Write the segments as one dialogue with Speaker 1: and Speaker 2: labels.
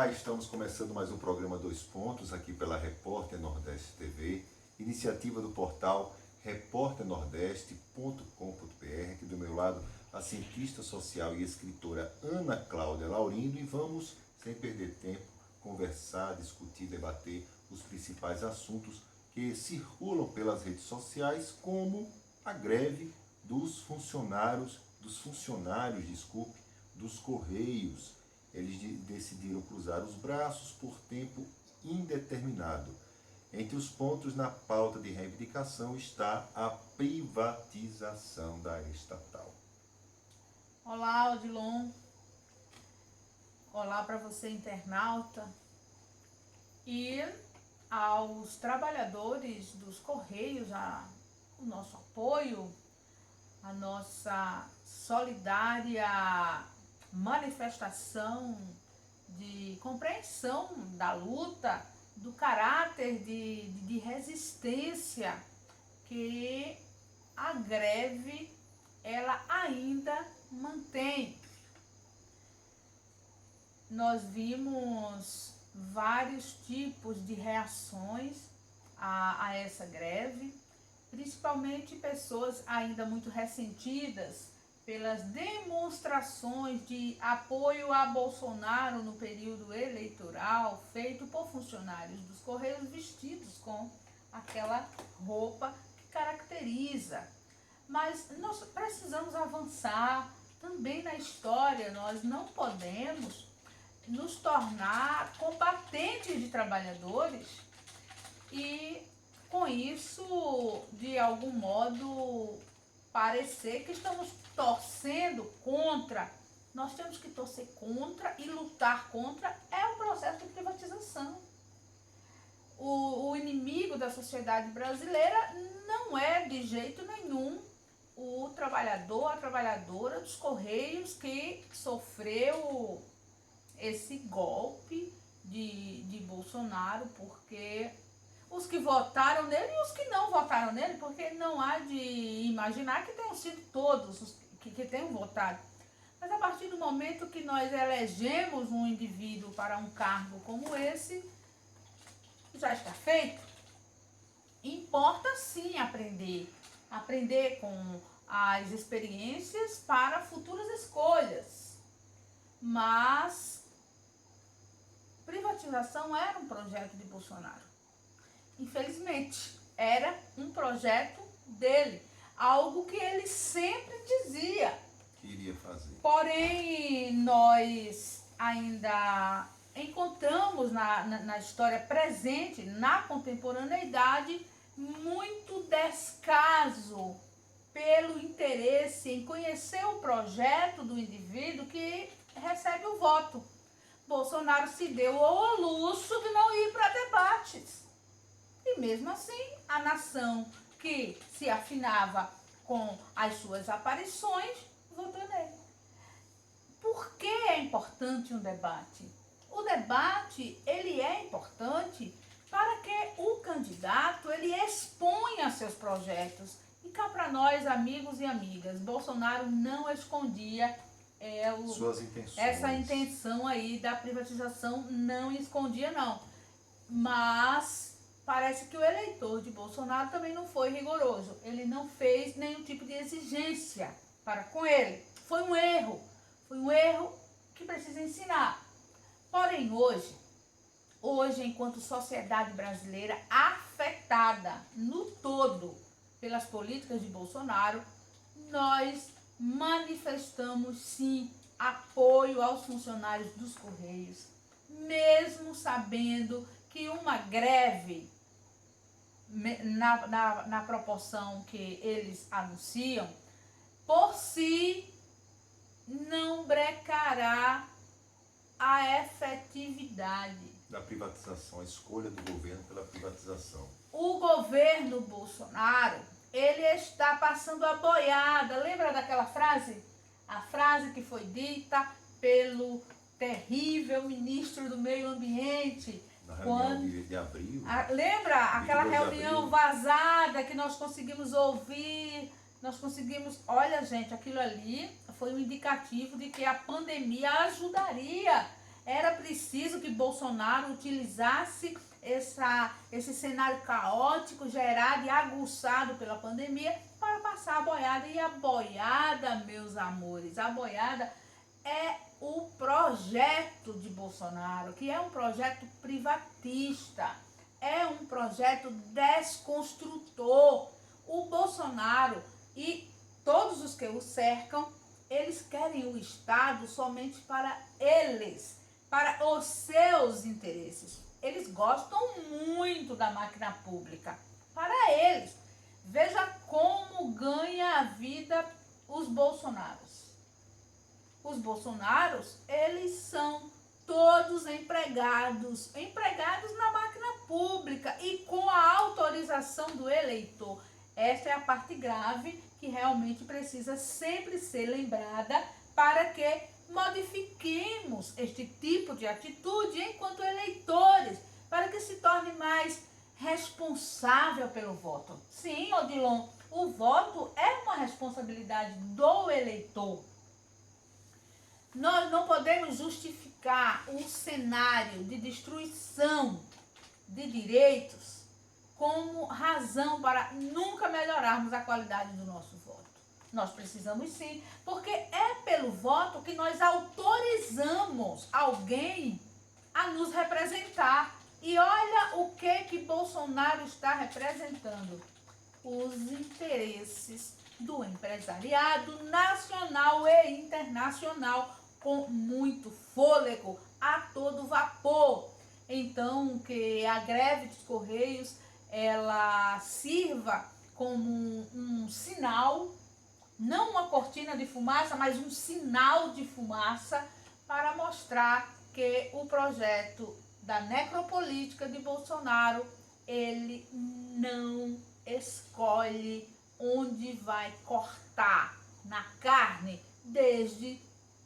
Speaker 1: Olá, estamos começando mais um programa Dois Pontos aqui pela Repórter Nordeste TV, iniciativa do portal repórternordeste.com.br. Aqui do meu lado, a cientista social e escritora Ana Cláudia Laurindo, e vamos, sem perder tempo, conversar, discutir, debater os principais assuntos que circulam pelas redes sociais, como a greve dos funcionários, dos Correios. Eles decidiram cruzar os braços por tempo indeterminado. Entre os pontos na pauta de reivindicação está a privatização da estatal.
Speaker 2: Olá, Odilon. Olá para você, internauta. E aos trabalhadores dos Correios, o nosso apoio, a nossa solidária manifestação de compreensão da luta, do caráter de resistência que a greve ela ainda mantém. Nós vimos vários tipos de reações a essa greve, principalmente pessoas ainda muito ressentidas pelas demonstrações de apoio a Bolsonaro no período eleitoral feito por funcionários dos Correios vestidos com aquela roupa que caracteriza. Mas nós precisamos avançar também na história. Nós não podemos nos tornar combatentes de trabalhadores e, com isso, de algum modo, parecer que estamos torcendo contra. Nós temos que torcer contra e lutar contra o processo de privatização. O inimigo da sociedade brasileira não é de jeito nenhum o trabalhador, a trabalhadora dos Correios que sofreu esse golpe de Bolsonaro, porque os que votaram nele e os que não votaram nele, porque não há de imaginar que tenham sido todos os que tenham votado. Mas a partir do momento que nós elegemos um indivíduo para um cargo como esse, já está feito. Importa sim aprender com as experiências para futuras escolhas. Mas privatização era um projeto de Bolsonaro. Infelizmente, era um projeto dele, algo que ele sempre dizia
Speaker 1: que iria fazer.
Speaker 2: Porém, nós ainda encontramos na história presente, na contemporaneidade, muito descaso pelo interesse em conhecer o projeto do indivíduo que recebe o voto. Bolsonaro se deu ao luxo de não ir para debates. E mesmo assim, a nação que se afinava com as suas aparições, votou nele. Por que é importante um debate? O debate, ele é importante para que o candidato, ele exponha seus projetos. E cá para nós, amigos e amigas, Bolsonaro não escondia
Speaker 1: suas intenções.
Speaker 2: Essa intenção aí da privatização, não escondia não. Mas parece que o eleitor de Bolsonaro também não foi rigoroso. Ele não fez nenhum tipo de exigência para com ele. Foi um erro que precisa ensinar. Porém, hoje, enquanto sociedade brasileira afetada no todo pelas políticas de Bolsonaro, nós manifestamos sim apoio aos funcionários dos Correios, mesmo sabendo que uma greve, na proporção que eles anunciam, por si não brecará a efetividade
Speaker 1: da privatização, a escolha do governo pela privatização.
Speaker 2: O governo Bolsonaro, ele está passando a boiada. Lembra daquela frase? A frase que foi dita pelo terrível ministro do Meio Ambiente,
Speaker 1: na reunião de abril.
Speaker 2: Lembra aquela reunião vazada que nós conseguimos ouvir? Olha, gente, aquilo ali foi um indicativo de que a pandemia ajudaria Era preciso que Bolsonaro utilizasse esse cenário caótico gerado e aguçado pela pandemia para passar a boiada. E a boiada, meus amores, a boiada é o projeto de Bolsonaro, que é um projeto privatista, é um projeto desconstrutor. O Bolsonaro e todos os que o cercam, eles querem o Estado somente para eles, para os seus interesses. Eles gostam muito da máquina pública, para eles. Veja como ganha a vida os Bolsonaros. Os Bolsonaros, eles são todos empregados na máquina pública e com a autorização do eleitor. Essa é a parte grave que realmente precisa sempre ser lembrada para que modifiquemos este tipo de atitude enquanto eleitores, para que se torne mais responsável pelo voto. Sim, Odilon, o voto é uma responsabilidade do eleitor. Nós não podemos justificar um cenário de destruição de direitos como razão para nunca melhorarmos a qualidade do nosso voto. Nós precisamos sim, porque é pelo voto que nós autorizamos alguém a nos representar. E olha o que Bolsonaro está representando: os interesses do empresariado nacional e internacional, com muito fôlego, a todo vapor. Então, que a greve dos Correios ela sirva como um sinal, não uma cortina de fumaça, mas um sinal de fumaça para mostrar que o projeto da necropolítica de Bolsonaro, ele não escolhe onde vai cortar na carne, desde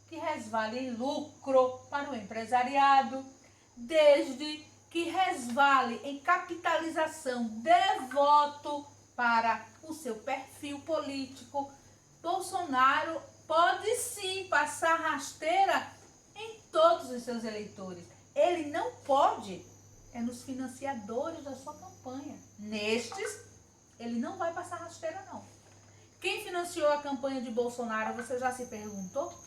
Speaker 2: que resvale em lucro para o empresariado, desde que resvale em capitalização de voto para o seu perfil político. Bolsonaro pode sim passar rasteira em todos os seus eleitores. Ele não pode nos financiadores da sua campanha. Nestes, ele não vai passar rasteira, não. Quem financiou a campanha de Bolsonaro, você já se perguntou?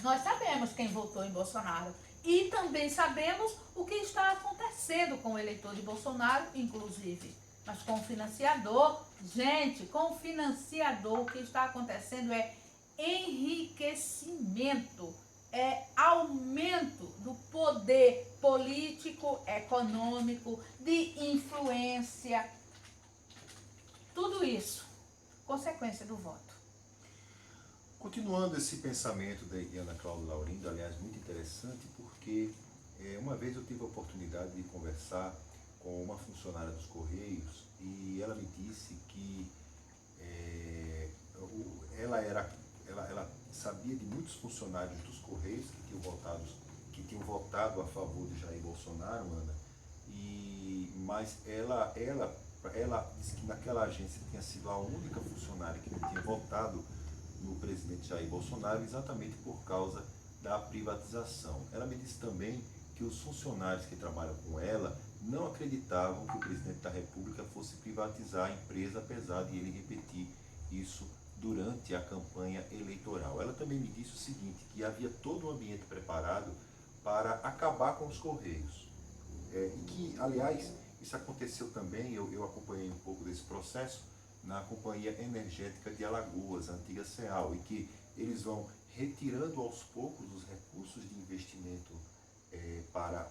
Speaker 2: Nós sabemos quem votou em Bolsonaro. E também sabemos o que está acontecendo com o eleitor de Bolsonaro, inclusive. Mas com o financiador, gente, com o financiador, o que está acontecendo é enriquecimento, é aumento do poder político, econômico, de influência. Tudo isso, consequência do voto.
Speaker 1: Continuando esse pensamento da Ana Cláudia Laurindo, aliás, muito interessante, porque uma vez eu tive a oportunidade de conversar com uma funcionária dos Correios e ela me disse que ela sabia de muitos funcionários dos Correios que tinham votado a favor de Jair Bolsonaro, Ana, mas ela disse que naquela agência tinha sido a única funcionária que não tinha votado no presidente Jair Bolsonaro exatamente por causa da privatização. Ela me disse também que os funcionários que trabalham com ela não acreditavam que o presidente da República fosse privatizar a empresa, apesar de ele repetir isso durante a campanha eleitoral. Ela também me disse o seguinte, que havia todo um ambiente preparado para acabar com os Correios. E que, aliás, isso aconteceu também, eu acompanhei um pouco desse processo, na Companhia Energética de Alagoas, a antiga CEAL, e que eles vão retirando aos poucos os recursos de investimento para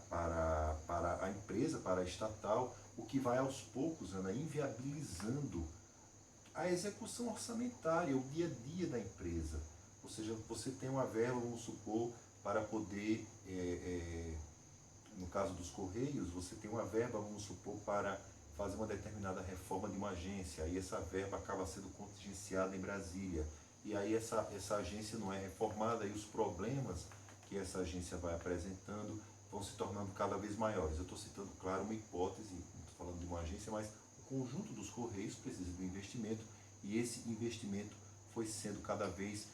Speaker 1: a empresa, para a estatal, o que vai aos poucos, Ana, inviabilizando a execução orçamentária, o dia a dia da empresa. Ou seja, você tem uma verba, vamos supor, para poder, no caso dos Correios, você tem uma verba, vamos supor, para fazer uma determinada reforma de uma agência, e essa verba acaba sendo contingenciada em Brasília, e aí essa agência não é reformada, e os problemas que essa agência vai apresentando vão se tornando cada vez maiores. Eu estou citando, claro, uma hipótese, não estou falando de uma agência, mas o conjunto dos Correios precisa de um investimento, e esse investimento foi sendo cada vez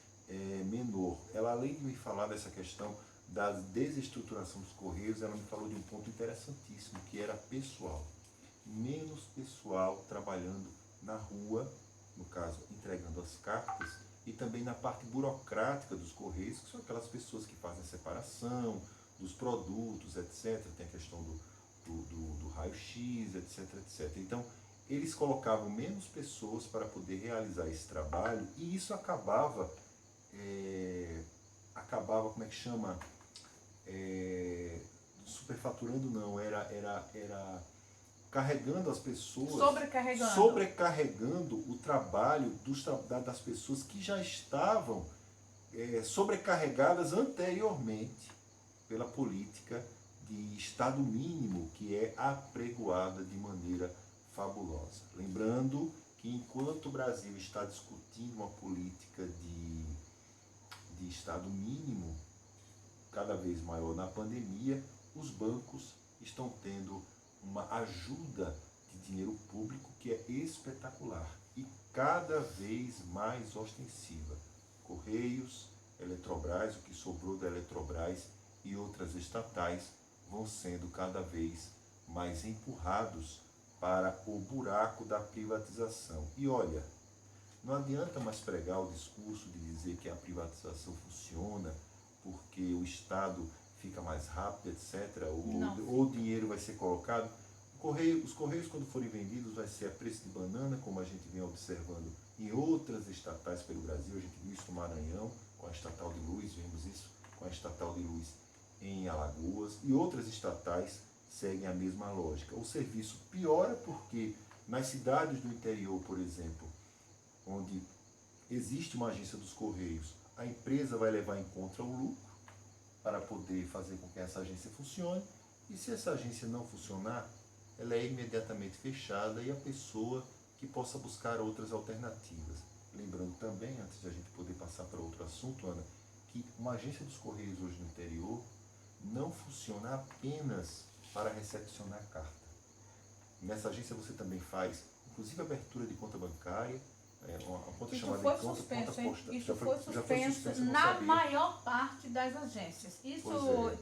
Speaker 1: menor. Ela, além de me falar dessa questão da desestruturação dos Correios, ela me falou de um ponto interessantíssimo, que era pessoal. Menos pessoal trabalhando na rua, no caso, entregando as cartas, e também na parte burocrática dos Correios, que são aquelas pessoas que fazem a separação dos produtos, etc. Tem a questão do raio-x, etc, etc. Então, eles colocavam menos pessoas para poder realizar esse trabalho, e isso acabava, como é que chama? Superfaturando não, era carregando as pessoas, sobrecarregando o trabalho das pessoas que já estavam sobrecarregadas anteriormente pela política de Estado mínimo, que é apregoada de maneira fabulosa. Lembrando que enquanto o Brasil está discutindo uma política de Estado mínimo cada vez maior na pandemia, os bancos estão tendo uma ajuda de dinheiro público que é espetacular e cada vez mais ostensiva. Correios, Eletrobras, o que sobrou da Eletrobras e outras estatais vão sendo cada vez mais empurrados para o buraco da privatização. E olha, não adianta mais pregar o discurso de dizer que a privatização funciona porque o Estado fica mais rápido, etc., ou o dinheiro vai ser colocado. Os Correios, quando forem vendidos, vai ser a preço de banana, como a gente vem observando em outras estatais pelo Brasil. A gente viu isso no Maranhão, com a Estatal de Luz, vimos isso com a Estatal de Luz em Alagoas, e outras estatais seguem a mesma lógica. O serviço piora porque nas cidades do interior, por exemplo, onde existe uma agência dos Correios, a empresa vai levar em conta o lucro para poder fazer com que essa agência funcione, e se essa agência não funcionar, ela é imediatamente fechada e a pessoa que possa buscar outras alternativas. Lembrando também, antes de a gente poder passar para outro assunto, Ana, que uma agência dos Correios hoje no interior não funciona apenas para recepcionar carta. Nessa agência você também faz, inclusive, abertura de conta bancária, uma conta
Speaker 2: Isso
Speaker 1: chamada
Speaker 2: foi
Speaker 1: de conta,
Speaker 2: suspenso,
Speaker 1: conta
Speaker 2: hein?
Speaker 1: postal.
Speaker 2: Isso
Speaker 1: Já
Speaker 2: foi suspenso na maior parte das agências. Isso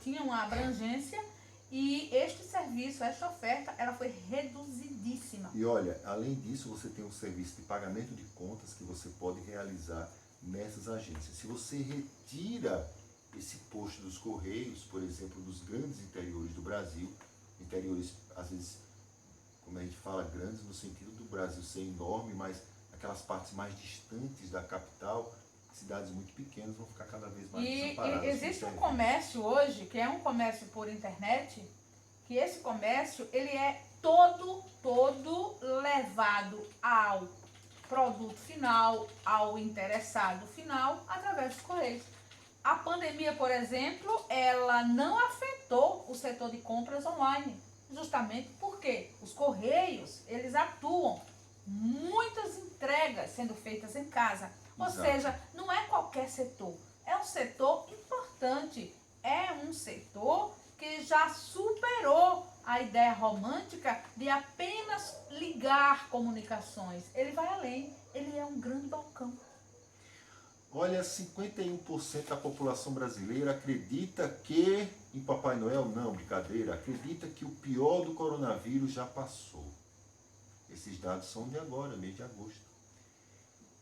Speaker 2: tinha uma abrangência e este serviço, esta oferta, ela foi reduzidíssima.
Speaker 1: E olha, além disso, você tem um serviço de pagamento de contas que você pode realizar nessas agências. Se você retira esse posto dos Correios, por exemplo, dos grandes interiores do Brasil, interiores, às vezes, como a gente fala, grandes no sentido do Brasil ser enorme, mas aquelas partes mais distantes da capital, cidades muito pequenas vão ficar cada vez mais desamparadas.
Speaker 2: E existe um comércio hoje, que é um comércio por internet, que esse comércio, ele é todo levado ao produto final, ao interessado final, através dos Correios. A pandemia, por exemplo, ela não afetou o setor de compras online, justamente porque os Correios, eles atuam muitas entregas sendo feitas em casa. Ou seja, não é qualquer setor, é um setor importante, é um setor que já superou a ideia romântica de apenas ligar comunicações. Ele vai além, ele é um grande balcão.
Speaker 1: Olha, 51% da população brasileira acredita que, em Papai Noel, não, brincadeira, acredita que o pior do coronavírus já passou. Esses dados são de agora, mês de agosto.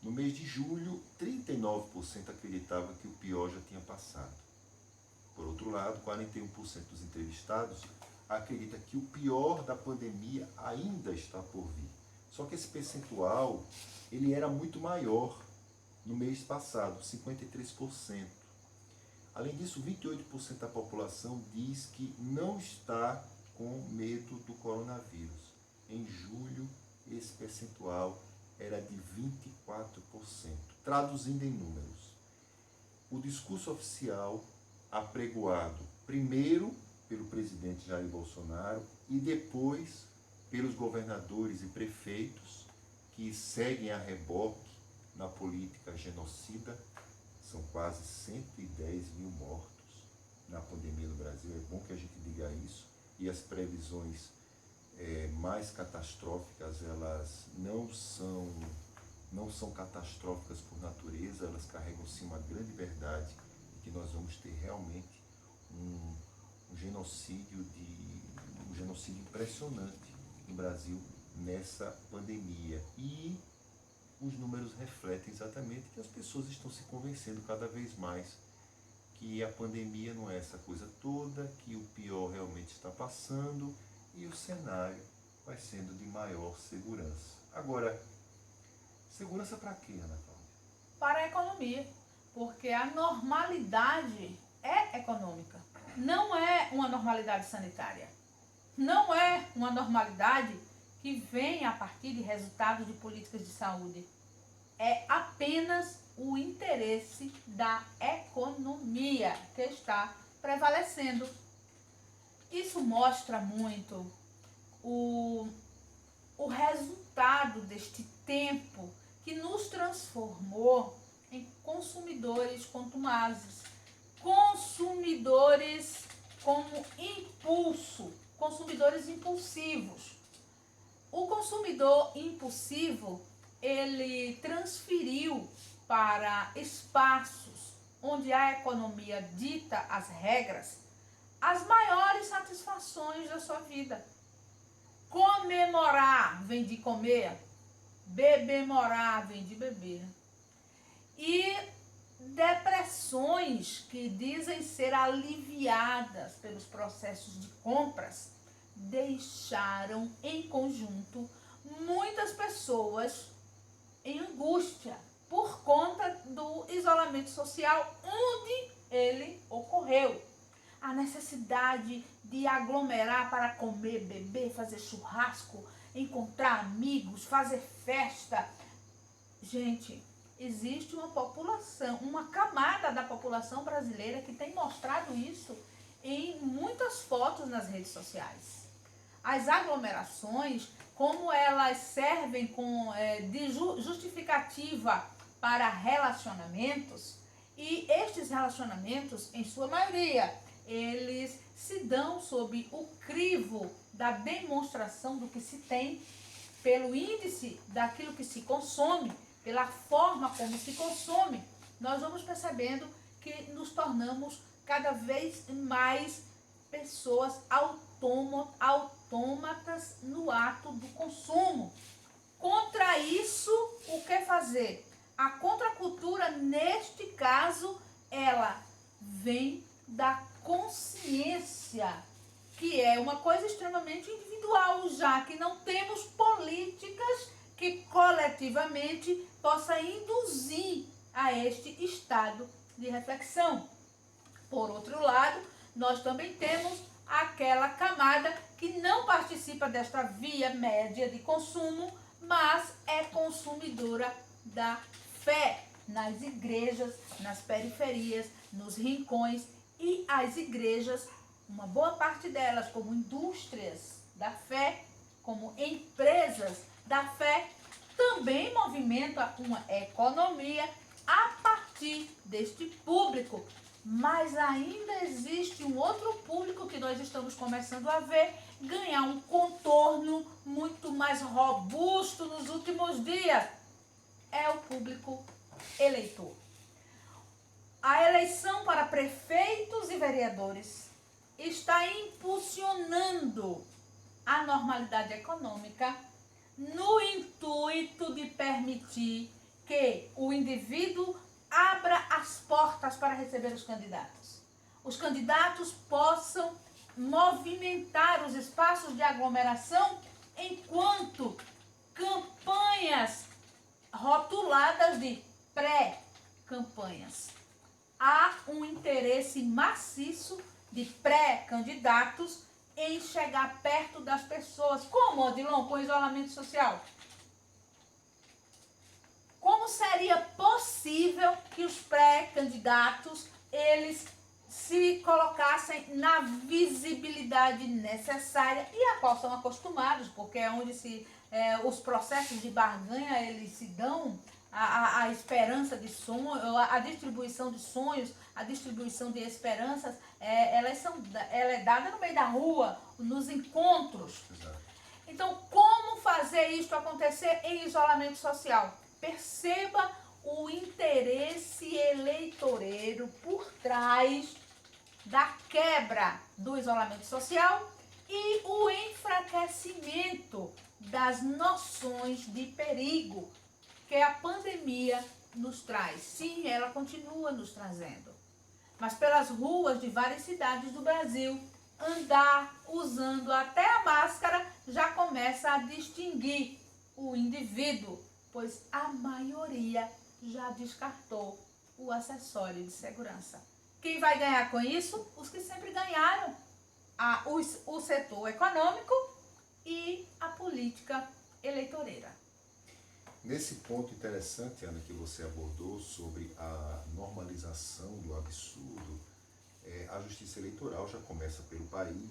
Speaker 1: No mês de julho, 39% acreditava que o pior já tinha passado. Por outro lado, 41% dos entrevistados acredita que o pior da pandemia ainda está por vir. Só que esse percentual, ele era muito maior no mês passado, 53%. Além disso, 28% da população diz que não está com medo do coronavírus. Em julho, esse percentual era de 24%. Traduzindo em números, o discurso oficial apregoado primeiro pelo presidente Jair Bolsonaro e depois pelos governadores e prefeitos que seguem a reboque na política genocida, são quase 110 mil mortos na pandemia no Brasil. É bom que a gente diga isso. E as previsões mais catastróficas, elas não são catastróficas por natureza, elas carregam sim uma grande verdade, e que nós vamos ter realmente um genocídio impressionante no Brasil nessa pandemia. E os números refletem exatamente que as pessoas estão se convencendo cada vez mais que a pandemia não é essa coisa toda, que o pior realmente está passando e o cenário vai sendo de maior segurança. Agora, segurança para quê, Ana Cláudia?
Speaker 2: Para a economia, porque a normalidade é econômica, não é uma normalidade sanitária, não é uma normalidade que vem a partir de resultados de políticas de saúde. É apenas o interesse da economia que está prevalecendo. Isso mostra muito o resultado deste tempo que nos transformou em consumidores contumazes, consumidores como impulso, consumidores impulsivos. O consumidor impulsivo, ele transferiu para espaços onde a economia dita as regras, as maiores satisfações da sua vida. Comemorar vem de comer, bebemorar vem de beber. E depressões que dizem ser aliviadas pelos processos de compras deixaram em conjunto muitas pessoas em angústia por conta do isolamento social onde ele ocorreu. A necessidade de aglomerar para comer, beber, fazer churrasco, encontrar amigos, fazer festa. Gente, existe uma população, uma camada da população brasileira que tem mostrado isso em muitas fotos nas redes sociais. As aglomerações, como elas servem de justificativa para relacionamentos, e estes relacionamentos, em sua maioria, eles se dão sob o crivo da demonstração do que se tem, pelo índice daquilo que se consome, pela forma como se consome. Nós vamos percebendo que nos tornamos cada vez mais pessoas autômatas no ato do consumo. Contra isso, o que fazer? A contracultura, neste caso, ela vem da consciência, que é uma coisa extremamente individual, já que não temos políticas que coletivamente possa induzir a este estado de reflexão. Por outro lado, nós também temos aquela camada que não participa desta via média de consumo, mas é consumidora da fé nas igrejas, nas periferias, nos rincões, e as igrejas, uma boa parte delas como indústrias da fé, como empresas da fé, também movimenta uma economia a partir deste público. Mas ainda existe um outro público que nós estamos começando a ver ganhar um contorno muito mais robusto nos últimos dias. É o público eleitor. A eleição para prefeitos e vereadores está impulsionando a normalidade econômica no intuito de permitir que o indivíduo abra as portas para receber os candidatos. Os candidatos possam movimentar os espaços de aglomeração enquanto campanhas rotuladas de pré-campanhas. Há um interesse maciço de pré-candidatos em chegar perto das pessoas. Como, Odilon, com isolamento social? Como seria possível que os pré-candidatos, eles se colocassem na visibilidade necessária e a qual são acostumados, porque é onde os processos de barganha, eles se dão, a esperança de sonho, a distribuição de sonhos, a distribuição de esperanças, ela é dada no meio da rua, nos encontros.
Speaker 1: Exato.
Speaker 2: Então, como fazer isso acontecer em isolamento social? Perceba o interesse eleitoreiro por trás da quebra do isolamento social e o enfraquecimento das noções de perigo que a pandemia nos traz. Sim, ela continua nos trazendo. Mas pelas ruas de várias cidades do Brasil, andar usando até a máscara já começa a distinguir o indivíduo, pois a maioria já descartou o acessório de segurança. Quem vai ganhar com isso? Os que sempre ganharam. O setor econômico e a política eleitoreira.
Speaker 1: Nesse ponto interessante, Ana, que você abordou sobre a normalização do absurdo, a Justiça Eleitoral já começa pelo país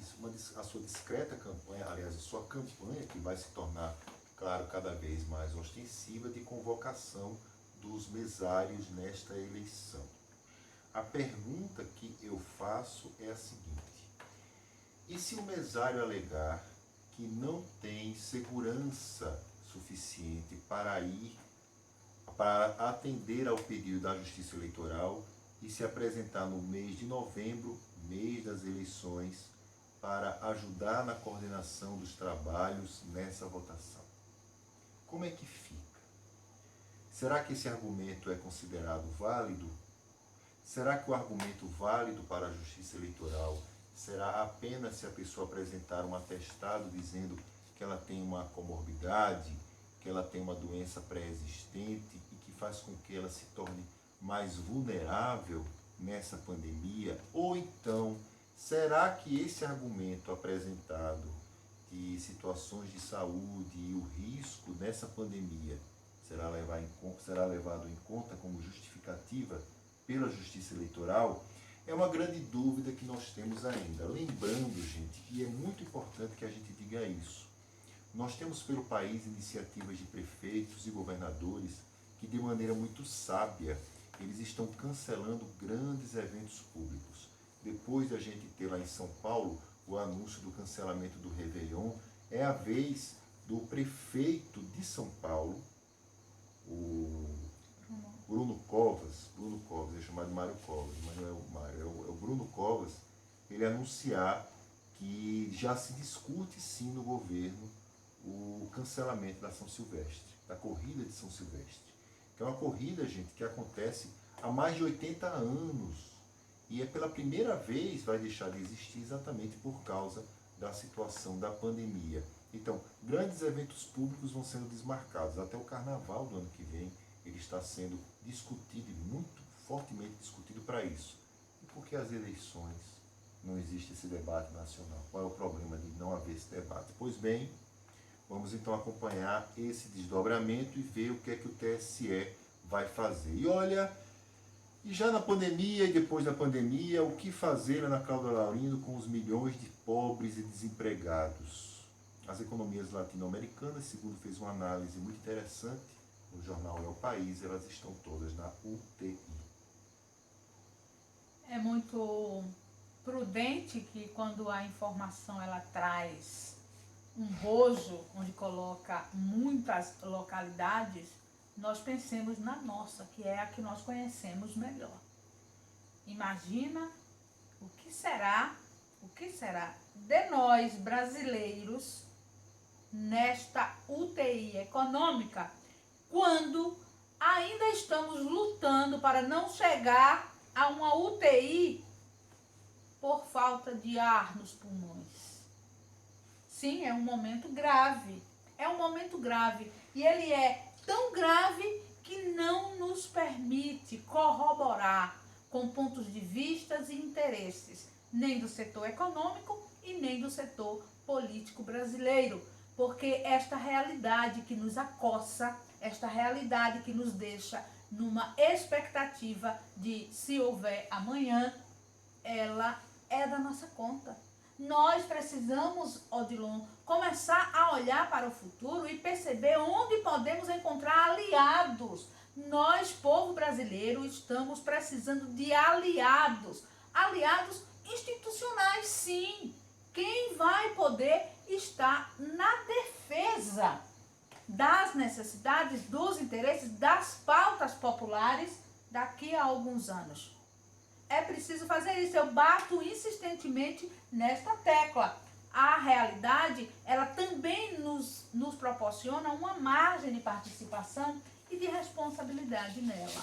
Speaker 1: a sua discreta campanha, aliás, a sua campanha que vai se tornar, claro, cada vez mais ostensiva de convocação dos mesários nesta eleição. A pergunta que eu faço é a seguinte: e se o mesário alegar que não tem segurança suficiente para atender ao pedido da Justiça Eleitoral e se apresentar no mês de novembro, mês das eleições, para ajudar na coordenação dos trabalhos nessa votação? Como é que fica? Será que esse argumento é considerado válido? Será que o argumento válido para a Justiça Eleitoral será apenas se a pessoa apresentar um atestado dizendo que ela tem uma comorbidade, que ela tem uma doença pré-existente e que faz com que ela se torne mais vulnerável nessa pandemia? Ou então, será que esse argumento apresentado de situações de saúde e o risco dessa pandemia será levado em conta como justificativa pela Justiça Eleitoral? É uma grande dúvida que nós temos ainda. Lembrando, gente, e é muito importante que a gente diga isso, nós temos pelo país iniciativas de prefeitos e governadores que, de maneira muito sábia, eles estão cancelando grandes eventos públicos. Depois da gente ter lá em São Paulo o anúncio do cancelamento do Réveillon, é a vez do prefeito de São Paulo, o Bruno Covas, é chamado de Mário Covas, mas não é o Mário, é o Bruno Covas, ele anunciar que já se discute sim no governo o cancelamento da São Silvestre, da corrida de São Silvestre, que é uma corrida, gente, que acontece há mais de 80 anos e é pela primeira vez vai deixar de existir exatamente por causa da situação da pandemia. Então, grandes eventos públicos vão sendo desmarcados, até o carnaval do ano que vem ele está sendo discutido e muito fortemente discutido para isso. E por que as eleições não existe esse debate nacional? Qual é o problema de não haver esse debate? Pois bem, vamos então acompanhar esse desdobramento e ver o que é que o TSE vai fazer. E olha, e já na pandemia e depois da pandemia, o que fazer, Ana Cláudia Laurindo, com os milhões de pobres e desempregados? As economias latino-americanas, segundo fez uma análise muito interessante no jornal É o País, elas estão todas na UTI.
Speaker 2: É muito prudente que quando a informação ela traz um bojo onde coloca muitas localidades, nós pensemos na nossa, que é a que nós conhecemos melhor. Imagina o que será de nós brasileiros nesta UTI econômica, quando ainda estamos lutando para não chegar a uma UTI por falta de ar nos pulmões. Sim, é um momento grave. E ele é tão grave que não nos permite corroborar com pontos de vista e interesses, nem do setor econômico e nem do setor político brasileiro. Porque esta realidade que nos acossa, esta realidade que nos deixa numa expectativa de se houver amanhã, ela é da nossa conta. Nós precisamos, Odilon, começar a olhar para o futuro e perceber onde podemos encontrar aliados. Nós, povo brasileiro, estamos precisando de aliados. Aliados institucionais, sim. Quem vai poder estar na defesa das necessidades, dos interesses, das pautas populares daqui a alguns anos? é preciso fazer isso. Eu bato insistentemente nesta tecla. A realidade, ela também nos proporciona uma margem de participação e de responsabilidade nela.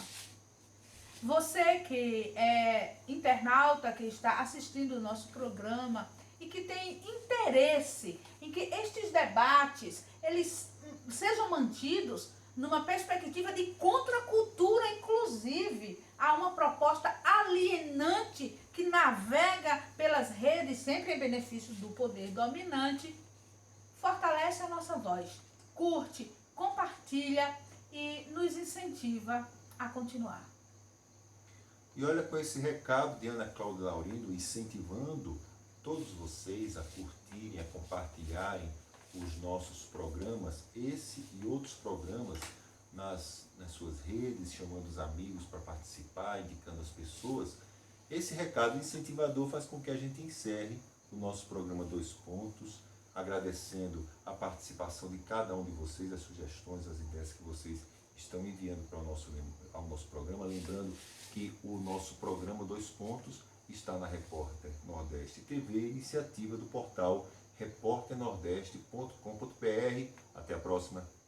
Speaker 2: Você que é internauta, que está assistindo o nosso programa e que tem interesse em que estes debates, eles sejam mantidos numa perspectiva de contracultura, inclusive, há uma proposta alienante que navega pelas redes, sempre em benefício do poder dominante, fortalece a nossa voz, curte, compartilha e nos incentiva a continuar.
Speaker 1: E olha, com esse recado de Ana Cláudia Laurindo, incentivando todos vocês a curtirem, a compartilharem os nossos programas, esse e outros programas nas suas redes, chamando os amigos para participar, indicando as pessoas. Esse recado incentivador faz com que a gente encerre o nosso programa Dois Pontos, agradecendo a participação de cada um de vocês, as sugestões, as ideias que vocês estão enviando para ao nosso programa. Lembrando que o nosso programa Dois Pontos está na Repórter Nordeste TV, iniciativa do portal repórternordeste.com.br. Até a próxima.